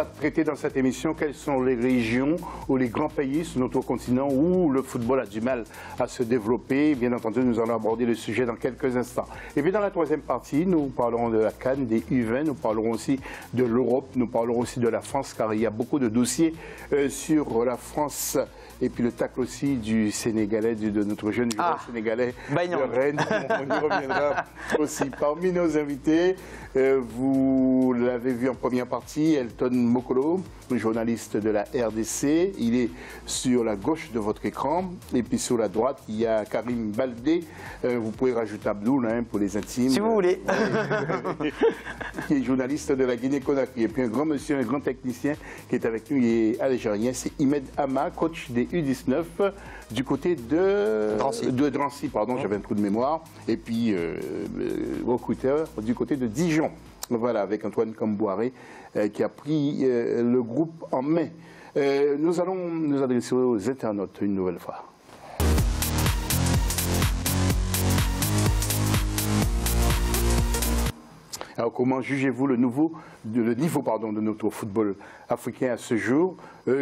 va traiter dans cette émission quelles sont les régions ou les grands pays sur notre continent où le football a du mal à se développer. Bien entendu, nous allons aborder le sujet dans quelques instants. Et puis dans la troisième partie, nous parlerons de la CAN, des U20, nous parlerons aussi de l'Europe, nous parlerons aussi de la France, car il y a beaucoup de dossiers sur la France. Et puis le tacle aussi du Sénégalais, de notre jeune joueur sénégalais de Rennes. On y reviendra aussi. Parmi nos invités, vous l'avez vu en première partie, Elton Mokolo, journaliste de la RDC. Il est sur la gauche de votre écran. Et puis sur la droite, il y a Karim Baldé. Vous pouvez rajouter Abdoul pour les intimes. Si vous voulez. Qui est journaliste de la Guinée-Conakry. Et puis un grand monsieur, un grand technicien qui est avec nous, il est algérien. C'est Imed Ama, coach des U19 du côté de Drancy. Pardon, j'avais un trou de mémoire. Et puis recruteur du côté de Dijon. Voilà, avec Antoine Cambouaré qui a pris le groupe en main. Nous allons nous adresser aux internautes une nouvelle fois. Alors, comment jugez-vous le niveau de notre football africain à ce jour?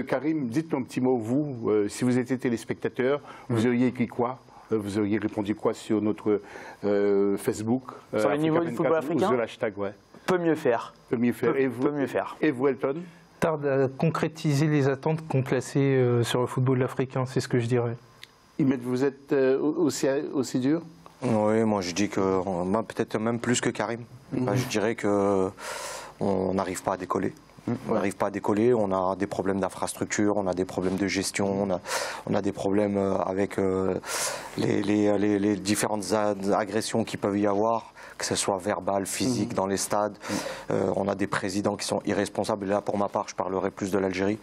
Karim, dites un petit mot, vous, si vous étiez téléspectateur, vous auriez écrit quoi? Vous auriez répondu quoi sur notre Facebook? Sur le niveau du football africain? Sur l'hashtag, ouais. Peut mieux faire. Peut mieux faire. Et vous, peut mieux faire. Et vous, Elton? Tarde à concrétiser les attentes qu'on plaçait sur le football africain, c'est ce que je dirais. Imed, vous êtes aussi dur? Oui, moi je dis que peut-être même plus que Karim. Je dirais qu'on n'arrive pas à décoller. On n'arrive pas à décoller, on a des problèmes d'infrastructure, on a des problèmes de gestion, on a des problèmes avec les différentes agressions qui peuvent y avoir, que ce soit verbal, physique dans les stades. On a des présidents qui sont irresponsables. Et là, pour ma part, je parlerai plus de l'Algérie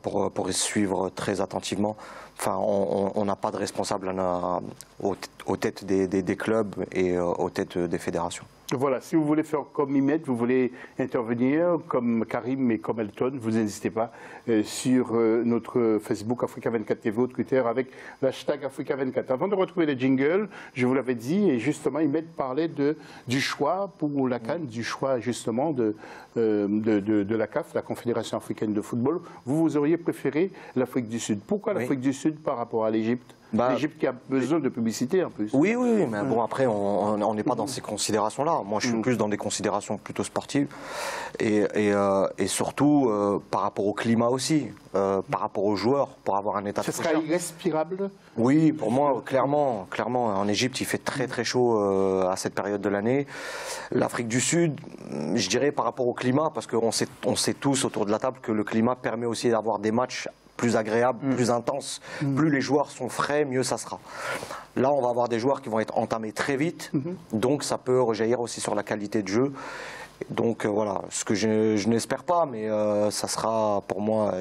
pour suivre très attentivement. Enfin, on n'a pas de responsable aux têtes des clubs et aux têtes des fédérations. Voilà, si vous voulez faire comme Imed, vous voulez intervenir comme Karim et comme Elton, vous n'hésitez pas sur notre Facebook Africa24 TV ou Twitter avec l'hashtag Africa24. Avant de retrouver les jingles, je vous l'avais dit, et justement Imed parlait du choix pour la CAN, du choix justement de la CAF, la Confédération africaine de football. Vous auriez préféré l'Afrique du Sud. Pourquoi l'Afrique du Sud par rapport à l'Égypte? L'Égypte qui a besoin de publicité en plus. Oui, mais bon, après, on n'est pas dans ces considérations-là. Moi, je suis plus dans des considérations plutôt sportives. Et surtout, par rapport au climat aussi, par rapport aux joueurs, pour avoir un état de fraîcheur. Ce sera irrespirable? Oui, pour moi, clairement. En Égypte, il fait très très chaud à cette période de l'année. L'Afrique du Sud, je dirais par rapport au climat, parce qu'on sait tous autour de la table que le climat permet aussi d'avoir des matchs plus agréable, plus intense. Plus les joueurs sont frais, mieux ça sera. Là, on va avoir des joueurs qui vont être entamés très vite, donc ça peut rejaillir aussi sur la qualité de jeu. Donc voilà, ce que je n'espère pas, mais ça sera pour moi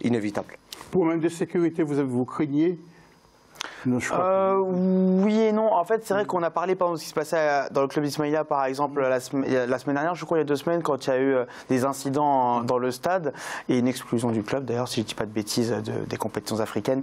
inévitable. Pour même de sécurité, vous craignez? Oui et non. En fait, c'est vrai qu'on a parlé par exemple de ce qui se passait dans le club d'Ismaïla, par exemple, la semaine dernière, je crois, il y a 2 semaines, quand il y a eu des incidents dans le stade et une exclusion du club, d'ailleurs, si je ne dis pas de bêtises, des compétitions africaines.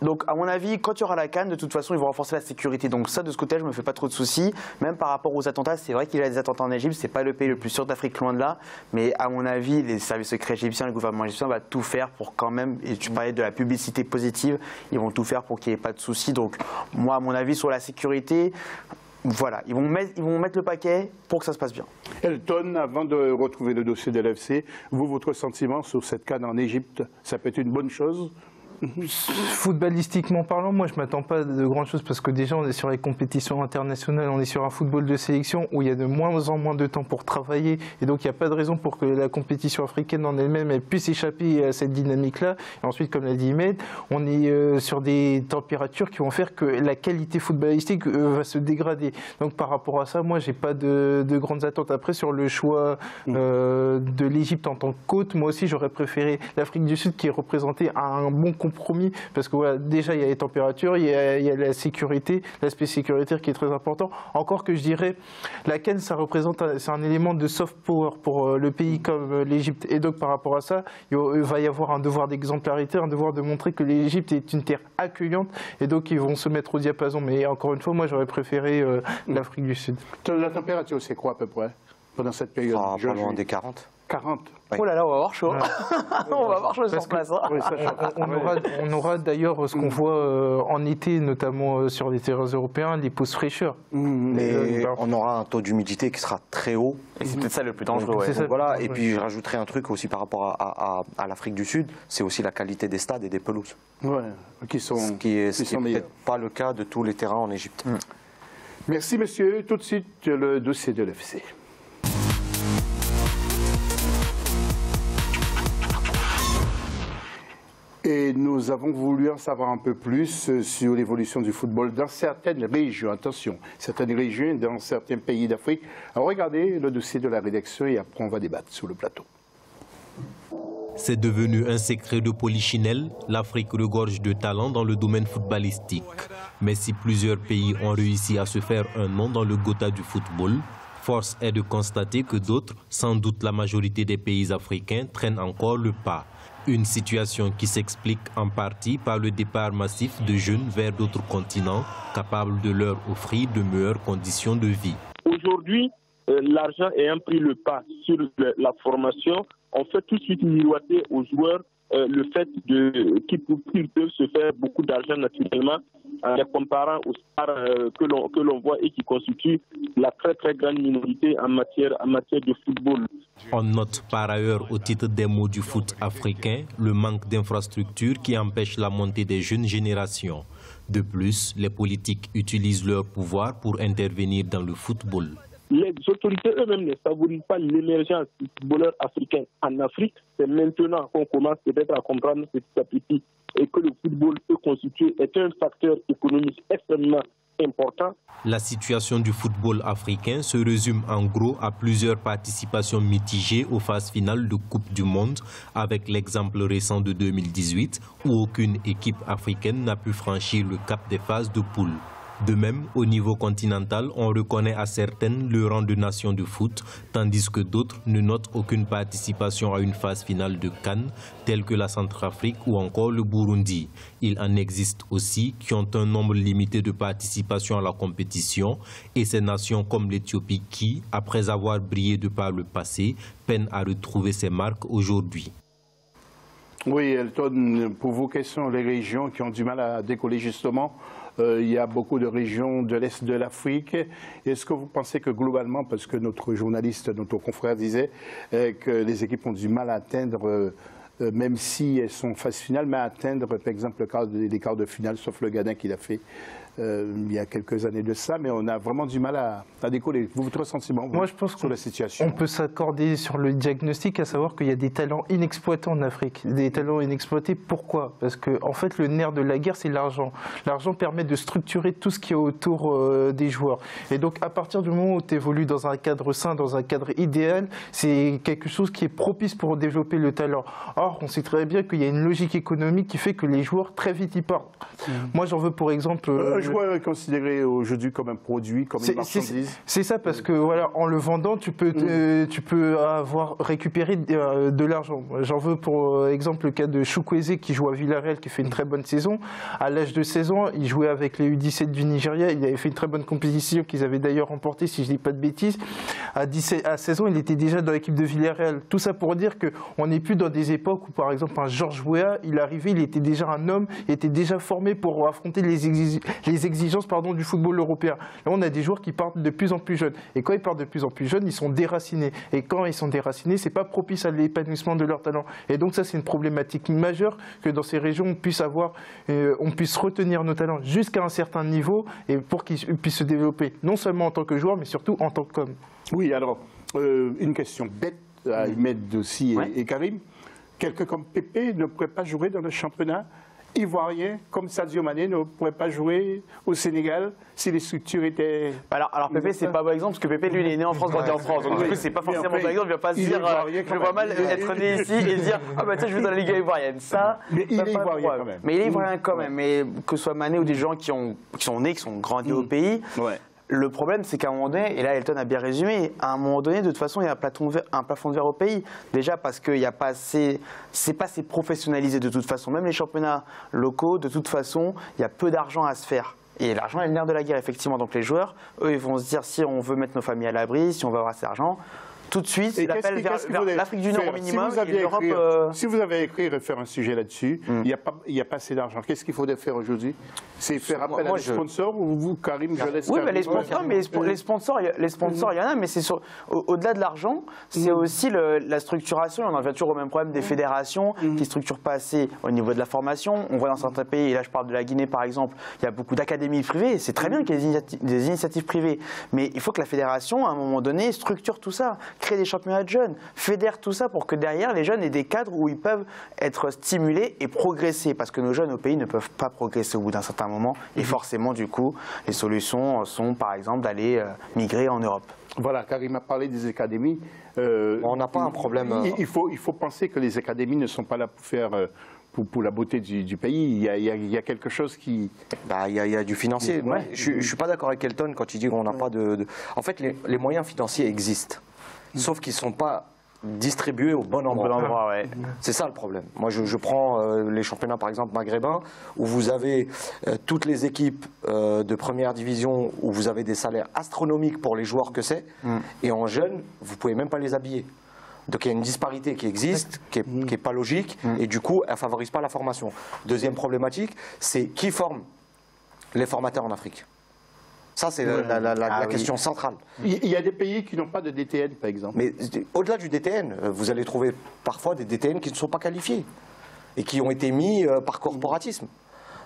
Donc, à mon avis, quand il y aura la CAN, de toute façon, ils vont renforcer la sécurité. Donc, ça, de ce côté, je ne me fais pas trop de soucis. Même par rapport aux attentats, c'est vrai qu'il y a des attentats en Égypte, ce n'est pas le pays le plus sûr d'Afrique, loin de là. Mais à mon avis, les services secrets égyptiens, le gouvernement égyptien va tout faire pour quand même, et tu parlais de la publicité positive, ils vont tout faire pour qu'il n'y ait pas de soucis. Donc moi, à mon avis, sur la sécurité, voilà, ils vont mettre le paquet pour que ça se passe bien. Elton, avant de retrouver le dossier de l'FC, votre sentiment sur cette CAN en Égypte, ça peut être une bonne chose? Footballistiquement parlant, moi je ne m'attends pas de grandes choses parce que déjà on est sur les compétitions internationales, on est sur un football de sélection où il y a de moins en moins de temps pour travailler et donc il n'y a pas de raison pour que la compétition africaine en elle-même puisse échapper à cette dynamique-là. Et ensuite, comme l'a dit Imed, on est sur des températures qui vont faire que la qualité footballistique va se dégrader. Donc par rapport à ça, moi j'ai pas de grandes attentes. Après, sur le choix de l'Égypte en tant que côte, moi aussi j'aurais préféré l'Afrique du Sud qui est représentée à un bon compromis, parce que voilà, déjà il y a les températures, il y a la sécurité, l'aspect sécuritaire qui est très important. Encore que je dirais, la CAN, ça représente, c'est un élément de soft power pour le pays comme l'Égypte. Et donc par rapport à ça, il va y avoir un devoir d'exemplarité, un devoir de montrer que l'Égypte est une terre accueillante, et donc ils vont se mettre au diapason. Mais encore une fois, moi j'aurais préféré l'Afrique du Sud. La température, c'est quoi à peu près pendant cette période? Pas loin des 40. 40. Oh là là, on va avoir chaud. On va avoir chaud sur place. Hein. Oui, ça, On aura d'ailleurs ce qu'on voit en été, notamment sur les terrains européens, les pauses fraîcheurs. Mais on aura un taux d'humidité qui sera très haut. Et c'est peut-être ça le plus dangereux. C'est ça. Voilà. Et puis je rajouterai un truc aussi par rapport à l'Afrique du Sud, c'est aussi la qualité des stades et des pelouses. ouais, qui sont, Ce qui est meilleurs. peut-être pas le cas de tous les terrains en Égypte. Merci, monsieur. Tout de suite, le dossier de l'FC. Et nous avons voulu en savoir un peu plus sur l'évolution du football dans certaines régions. Attention, certaines régions, dans certains pays d'Afrique. Alors regardez le dossier de la rédaction et après on va débattre sur le plateau. C'est devenu un secret de polichinelle, l'Afrique regorge de talents dans le domaine footballistique. Mais si plusieurs pays ont réussi à se faire un nom dans le Gotha du football, force est de constater que d'autres, sans doute la majorité des pays africains, traînent encore le pas. Une situation qui s'explique en partie par le départ massif de jeunes vers d'autres continents, capables de leur offrir de meilleures conditions de vie. Aujourd'hui, l'argent ayant pris le pas sur la formation, on fait tout de suite miroiter aux joueurs le fait qu'ils peuvent se faire beaucoup d'argent naturellement en les comparant aux stars que l'on voit et qui constituent la très très grande minorité en matière de football. On note par ailleurs au titre des mots du foot africain le manque d'infrastructures qui empêche la montée des jeunes générations. De plus, les politiques utilisent leur pouvoir pour intervenir dans le football. Les autorités eux-mêmes ne favorisent pas l'émergence du footballeur africain en Afrique. C'est maintenant qu'on commence peut-être à comprendre petit à petit et que le football peut constituer est un facteur économique extrêmement important. La situation du football africain se résume en gros à plusieurs participations mitigées aux phases finales de Coupe du Monde, avec l'exemple récent de 2018 où aucune équipe africaine n'a pu franchir le cap des phases de poule. De même, au niveau continental, on reconnaît à certaines le rang de nation de foot, tandis que d'autres ne notent aucune participation à une phase finale de CAN, telle que la Centrafrique ou encore le Burundi. Il en existe aussi qui ont un nombre limité de participation à la compétition, et ces nations comme l'Éthiopie qui, après avoir brillé de par le passé, peinent à retrouver ses marques aujourd'hui. Oui, Elton, pour vos questions, les régions qui ont du mal à décoller justement, il y a beaucoup de régions de l'Est de l'Afrique. Est-ce que vous pensez que globalement, parce que notre journaliste, notre confrère disait que les équipes ont du mal à atteindre, même si elles sont en phase finale, mais à atteindre par exemple les quarts de finale, sauf le Ghana qui l'a fait il y a quelques années de ça, mais on a vraiment du mal à décoller. Votre sentiment Moi, je pense sur la situation? On peut s'accorder sur le diagnostic, à savoir qu'il y a des talents inexploités en Afrique. Des talents inexploités, pourquoi? Parce que en fait, le nerf de la guerre, c'est l'argent. L'argent permet de structurer tout ce qui est autour des joueurs. Et donc, à partir du moment où tu évolues dans un cadre sain, dans un cadre idéal, c'est quelque chose qui est propice pour développer le talent. Or, on sait très bien qu'il y a une logique économique qui fait que les joueurs, très vite, ils partent. Moi, j'en veux pour exemple... Un joueur est considéré aujourd'hui comme un produit, comme une marchandise. C'est ça, parce que voilà, en le vendant, tu peux avoir récupéré de l'argent. J'en veux pour exemple le cas de Chukwueze qui joue à Villarreal, qui fait une très bonne saison. À l'âge de 16 ans, il jouait avec les U17 du Nigeria. Il avait fait une très bonne compétition qu'ils avaient d'ailleurs remportée, si je ne dis pas de bêtises. À 16 ans, il était déjà dans l'équipe de Villarreal. Tout ça pour dire qu'on n'est plus dans des époques où, par exemple, un Georges Weah, il arrivait, il était déjà un homme, il était déjà formé pour affronter les exigences du football européen. Là, on a des joueurs qui partent de plus en plus jeunes. Et quand ils partent de plus en plus jeunes, ils sont déracinés. Et quand ils sont déracinés, c'est pas propice à l'épanouissement de leur talent. Et donc ça, c'est une problématique majeure que dans ces régions, on puisse retenir nos talents jusqu'à un certain niveau et pour qu'ils puissent se développer, non seulement en tant que joueur, mais surtout en tant qu'homme. Oui, alors, une question bête à Ahmed aussi et Karim. Quelqu'un comme Pépé ne pourrait pas jouer dans le championnat ivoirien, comme Sadio Mané ne pourrait pas jouer au Sénégal si les structures étaient... Alors Pépé, c'est pas bon exemple, parce que Pépé, lui, il est né en France, grandi en France. Donc, du coup, c'est pas forcément bon exemple. Il va pas se dire, je vois mal être né ici et dire, ah bah tiens, je vais dans la Ligue ivoirienne. Ça, mais il est ivoirien quand même. Mais il est ivoirien quand même. Mais que ce soit Mané ou des gens qui sont nés, qui sont grandis au pays. Le problème, c'est qu'à un moment donné, et là Elton a bien résumé, à un moment donné, de toute façon, il y a un plafond de verre au pays. Déjà parce qu'il n'y a pas assez, c'est pas assez professionnalisé de toute façon. Même les championnats locaux, de toute façon, il y a peu d'argent à se faire. Et l'argent est le nerf de la guerre, effectivement. Donc les joueurs, eux, ils vont se dire, si on veut mettre nos familles à l'abri, si on veut avoir cet argent, tout de suite, Et l'appel vers l'Afrique du Nord au minimum et l'Europe... Si vous avez écrit et faire un sujet là-dessus, il n'y a pas assez d'argent. Qu'est-ce qu'il faut faire aujourd'hui? C'est faire appel à des sponsors ou vous, Karim, je laisse... Oui, mais les sponsors, il y en a, mais c'est au-delà de l'argent, c'est aussi la structuration. On en revient toujours au même problème des fédérations qui ne structurent pas assez au niveau de la formation. On voit dans certains pays, et là je parle de la Guinée par exemple, il y a beaucoup d'académies privées. C'est très bien qu'il y ait des initiatives privées, mais il faut que la fédération, à un moment donné, structure tout ça, crée des championnats de jeunes, fédère tout ça pour que derrière, les jeunes aient des cadres où ils peuvent être stimulés et progresser. Parce que nos jeunes au pays ne peuvent pas progresser au bout d'un certain moment. Et forcément, du coup, les solutions sont par exemple d'aller migrer en Europe. Voilà, Karim a parlé des académies. On n'a pas un problème. Il faut penser que les académies ne sont pas là pour faire... Pour la beauté du pays, il y a quelque chose qui... Il y a du financier. Ouais. Je ne suis pas d'accord avec Elton quand il dit qu'on n'a pas de... En fait, les moyens financiers existent, sauf qu'ils ne sont pas distribués au bon endroit. Ouais. C'est ça le problème. Moi, je prends les championnats, par exemple, maghrébins, où vous avez toutes les équipes de première division, où vous avez des salaires astronomiques pour les joueurs que c'est, et en jeunes, vous ne pouvez même pas les habiller. Donc il y a une disparité qui existe, qui est pas logique, et du coup, elle ne favorise pas la formation. Deuxième problématique, c'est qui forme les formateurs en Afrique. Ça, c'est la question centrale. Il y a des pays qui n'ont pas de DTN, par exemple. Mais au-delà du DTN, vous allez trouver parfois des DTN qui ne sont pas qualifiés et qui ont été mis par corporatisme.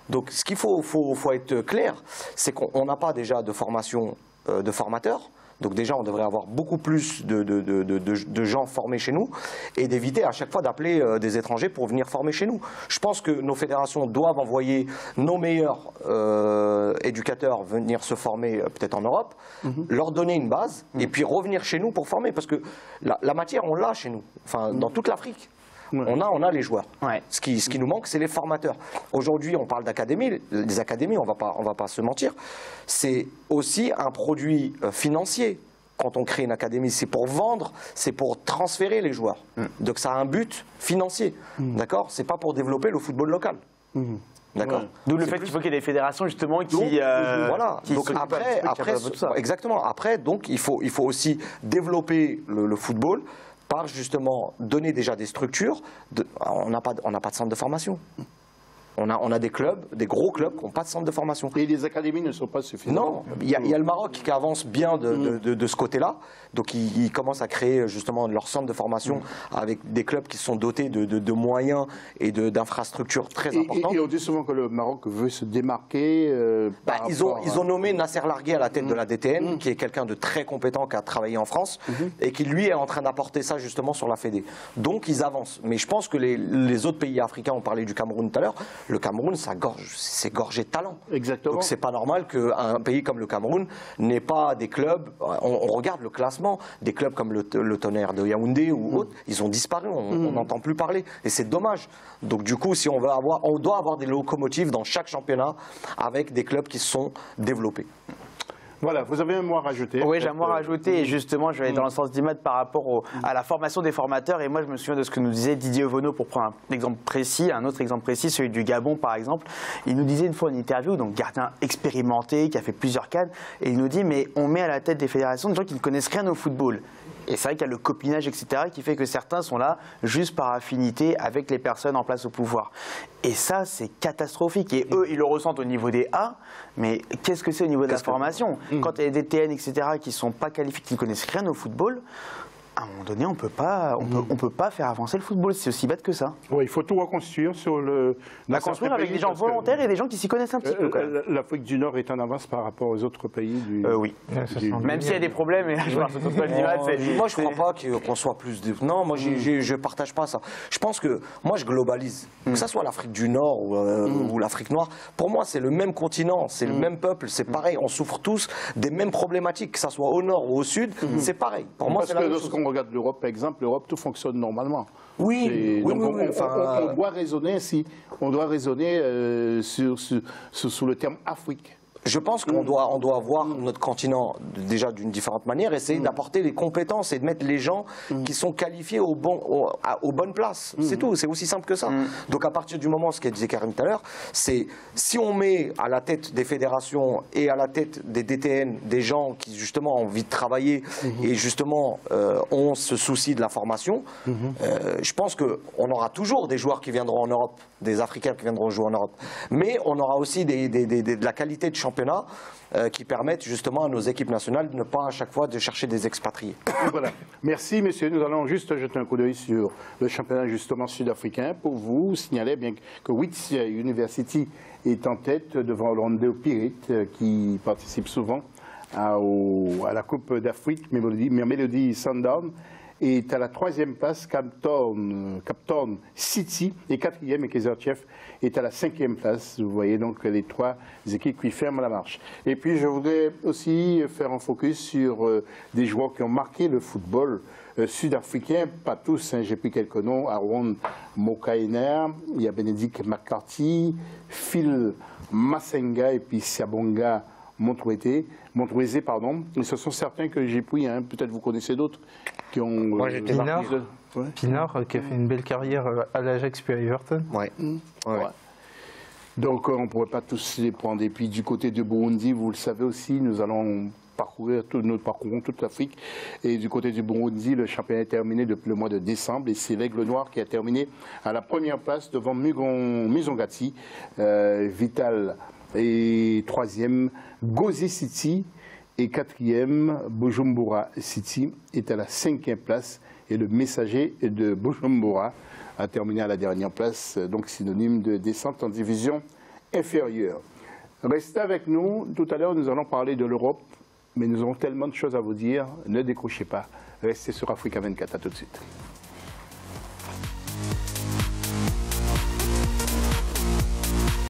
Donc ce qu'il faut être clair, c'est qu'on n'a pas déjà de formation de formateurs. Donc déjà, on devrait avoir beaucoup plus de gens formés chez nous et d'éviter à chaque fois d'appeler des étrangers pour venir former chez nous. Je pense que nos fédérations doivent envoyer nos meilleurs éducateurs venir se former peut-être en Europe, leur donner une base et puis revenir chez nous pour former. Parce que la matière, on l'a chez nous, enfin, dans toute l'Afrique. On a les joueurs. Ouais. Ce qui nous manque, c'est les formateurs. Aujourd'hui, on parle d'académies. Les académies, on va pas se mentir, c'est aussi un produit financier. Quand on crée une académie, c'est pour vendre, c'est pour transférer les joueurs. Donc ça a un but financier. D'accord ? C'est pas pour développer le football local. D'accord. Ouais. D'où le fait qu'il faut qu'il y ait des fédérations justement qui voilà. Donc après, exactement. Après, donc il faut aussi développer le football. Par justement donner déjà des structures, on n'a pas de centre de formation. On a des clubs, des gros clubs qui n'ont pas de centre de formation. Et les académies ne sont pas suffisantes. Non, il y a le Maroc qui avance bien de ce côté-là. Donc ils commencent à créer justement leur centre de formation avec des clubs qui sont dotés de moyens et d'infrastructures très importantes. Et on dit souvent que le Maroc veut se démarquer. Ils ont nommé Nasser Largué à la tête de la DTN, qui est quelqu'un de très compétent, qui a travaillé en France, et qui lui est en train d'apporter ça justement sur la Fédé. Donc ils avancent. Mais je pense que les autres pays africains, on parlait du Cameroun tout à l'heure, le Cameroun, c'est gorgé de talent. Exactement. Donc c'est pas normal qu'un pays comme le Cameroun n'ait pas des clubs. On regarde le classement, des clubs comme le Tonnerre de Yaoundé ou autres, ils ont disparu, on n'entend plus parler. Et c'est dommage. Donc du coup, si on doit avoir des locomotives dans chaque championnat avec des clubs qui se sont développés. Voilà, vous avez un mot à rajouter. Oui, j'ai un mot à rajouter et justement, je vais aller dans le sens d'Imad par rapport à la formation des formateurs. Et moi, je me souviens de ce que nous disait Didier Ovono pour prendre un exemple précis, un autre exemple précis, celui du Gabon par exemple. Il nous disait une fois en interview, donc gardien expérimenté, qui a fait plusieurs cadres, et il nous dit, mais on met à la tête des fédérations des gens qui ne connaissent rien au football. Et c'est vrai qu'il y a le copinage, etc., qui fait que certains sont là juste par affinité avec les personnes en place au pouvoir. Et ça, c'est catastrophique. Et eux, ils le ressentent au niveau des A, mais qu'est-ce que c'est au niveau de la formation ? Quand il y a des TN, etc., qui ne sont pas qualifiés, qui ne connaissent rien au football, à un moment donné, on peut pas faire avancer le football. C'est aussi bête que ça. Oui, il faut tout reconstruire sur le... construire avec des gens volontaires et des gens qui s'y connaissent un petit peu. L'Afrique du Nord est en avance par rapport aux autres pays du... Oui. Même s'il y a des problèmes, et là, je parle surtout de moi, je ne crois pas qu'on soit plus... Non, moi, je ne partage pas ça. Je pense que... Moi, je globalise. Que ça soit l'Afrique du Nord ou l'Afrique noire, pour moi, c'est le même continent, c'est le même peuple, c'est pareil. On souffre tous des mêmes problématiques, que ça soit au nord ou au sud, c'est pareil. Pour moi, c'est la même chose. On regarde l'Europe, par exemple, l'Europe, tout fonctionne normalement. Oui, on doit raisonner ainsi. On doit raisonner sous le terme Afrique. Je pense qu'on doit voir notre continent déjà d'une différente manière, essayer d'apporter les compétences et de mettre les gens qui sont qualifiés aux bonnes places. C'est tout, c'est aussi simple que ça. Donc à partir du moment, ce qu'a dit Karim tout à l'heure, c'est si on met à la tête des fédérations et à la tête des DTN des gens qui justement ont envie de travailler et justement ont ce souci de la formation, je pense qu'on aura toujours des joueurs qui viendront en Europe, des Africains qui viendront jouer en Europe. Mais on aura aussi de la qualité de championnat qui permettent justement à nos équipes nationales de ne pas à chaque fois de chercher des expatriés. Voilà. Merci messieurs. Nous allons juste jeter un coup d'œil sur le championnat justement sud-africain pour vous signaler bien que Wits University est en tête devant Orlando Pirates qui participe souvent à la Coupe d'Afrique, Mamelodi Sundowns est à la 3e place, Cape City est 4e et Kaizer Chiefs est à la 5e place. Vous voyez donc les 3 équipes qui ferment la marche. Et puis je voudrais aussi faire un focus sur des joueurs qui ont marqué le football sud-africain, pas tous, hein, j'ai pris quelques noms, Aaron Mokainer, il y a Benedict McCarthy, Phil Masenga et puis Siabonga Montrouezé, pardon. Et ce sont certains que j'ai pris, hein. Peut-être vous connaissez d'autres qui ont... Moi j'étais Pinard, qui a fait une belle carrière à l'Ajax puis à Everton. Ouais. Donc on ne pourrait pas tous les prendre. Et puis du côté de Burundi, vous le savez aussi, nous allons parcourons toute l'Afrique. Et du côté du Burundi, le championnat est terminé depuis le mois de décembre. Et c'est l'Aigle Noir qui a terminé à la 1re place devant Musongati, Vital et 3e, Gozi City et 4e, Bujumbura City est à la 5e place et le Messager de Bujumbura a terminé à la dernière place, donc synonyme de descente en division inférieure. Restez avec nous, tout à l'heure nous allons parler de l'Europe, mais nous avons tellement de choses à vous dire, ne décrochez pas, restez sur Africa 24, à tout de suite.